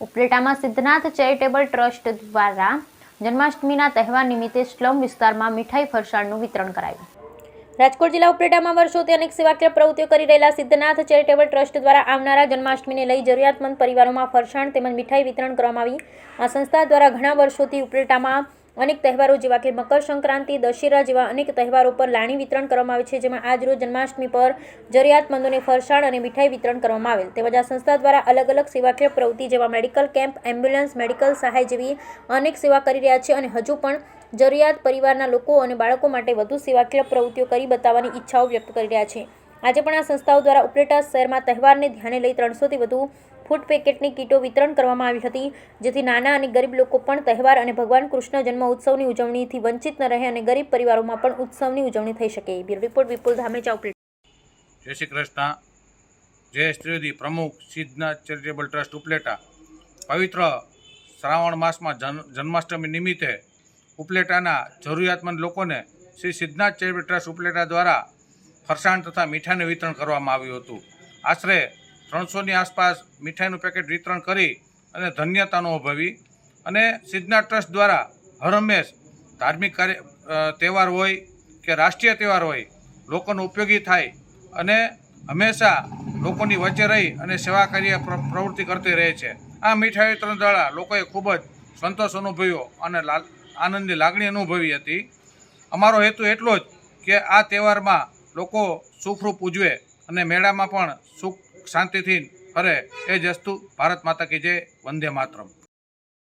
ઉપલેટામાં Siddhnath charitable trust દ્વારા જન્માષ્ટમીના તહેવાર નિમિત્તે સ્લમ વિસ્તારમાં મીઠાઈ ફરસાણનું વિતરણ કરાયું. રાજકોટ જિલ્લા ઉપલેટામાં વર્ષોથી અનેક સેવાકીય પ્રવૃત્તિઓ કરી રહેલા સિદ્ધનાથ ચેરિટેબલ ટ્રસ્ટ દ્વારા આવનારા જન્માષ્ટમીને લઈ જરૂરિયાતમંદ પરિવારોમાં ફરસાણ તેમજ મીઠાઈ વિતરણ કરવામાં આવી. આ સંસ્થા દ્વારા ઘણા વર્ષોથી ઉપલેટામાં અનેક તહેવારો જેવા કે મકર સંક્રાંતિ, દશેરા જેવા અનેક તહેવારો પર લાણી વિતરણ કરવામાં આવે છે, જેમાં આજરોજ જન્માષ્ટમી પર જરૂરિયાતમંદોને ફરસાણ અને મીઠાઈ વિતરણ કરવામાં આવેલ. તેમજ આ સંસ્થા દ્વારા અલગ અલગ સેવાકીય પ્રવૃત્તિ જેવા મેડિકલ કેમ્પ, એમ્બ્યુલન્સ, મેડિકલ સહાય જેવી અનેક સેવા કરી રહ્યા છે અને હજુ પણ જરૂરિયાત પરિવારના લોકો અને બાળકો માટે વધુ સેવાકીય પ્રવૃત્તિઓ કરી બતાવવાની ઈચ્છાઓ વ્યક્ત કરી રહ્યા છે. આજે પણ આ સંસ્થાઓ દ્વારા ઉપલેટા શહેરમાં તહેવારને ધ્યાને લઈ 300થી વધુ ફૂડ પેકેટની કીટો વિતરણ કરવામાં આવી હતી, જેથી નાના અને ગરીબ લોકો પણ તહેવાર અને ભગવાન કૃષ્ણ જન્મ ઉત્સવની ઉજવણીથી વંચિત ન રહે અને ગરીબ પરિવારોમાં પણ ઉત્સવની ઉજવણી થઈ શકે. બ્યુરો રિપોર્ટ વિપુલ ધામેચા, ઉપલેટા. જય શ્રી કૃષ્ણ. જયેશ ત્રિવેદી, પ્રમુખ સિદ્ધનાથ ચેરિટેબલ ટ્રસ્ટ ઉપલેટા. પવિત્ર શ્રાવણ માસમાં જન્માષ્ટમી નિમિત્તે ઉપલેટાના જરૂરિયાતમંદ લોકોને શ્રી સિદ્ધનાથ ચેરિટેબલ ટ્રસ્ટ ઉપલેટા દ્વારા ફરસાણ તથા મીઠાઈનું વિતરણ કરવામાં આવ્યું હતું. આશરે 300ની આસપાસ મીઠાઈનું પેકેટ વિતરણ કરી અને ધન્યતા અનુભવી. અને સિદ્ધનાથ ટ્રસ્ટ દ્વારા હરહંમેશ ધાર્મિક તહેવાર હોય કે રાષ્ટ્રીય તહેવાર હોય, લોકોને ઉપયોગી થાય અને હંમેશા લોકોની વચ્ચે રહી અને સેવા કાર્ય પ્રવૃત્તિ કરતી રહે છે. આ મીઠાઈ વિતરણ દ્વારા લોકોએ ખૂબ જ સંતોષ અનુભવ્યો અને આનંદની લાગણી અનુભવી હતી. અમારો હેતુ એટલો જ કે આ તહેવારમાં લોકો સુખરૂપ ઉજવે અને મેળામાં પણ સુખ શાંતિથી ફરે. એ જ અસ્તુ. ભારત માતા કી જય. વંદે માતરમ.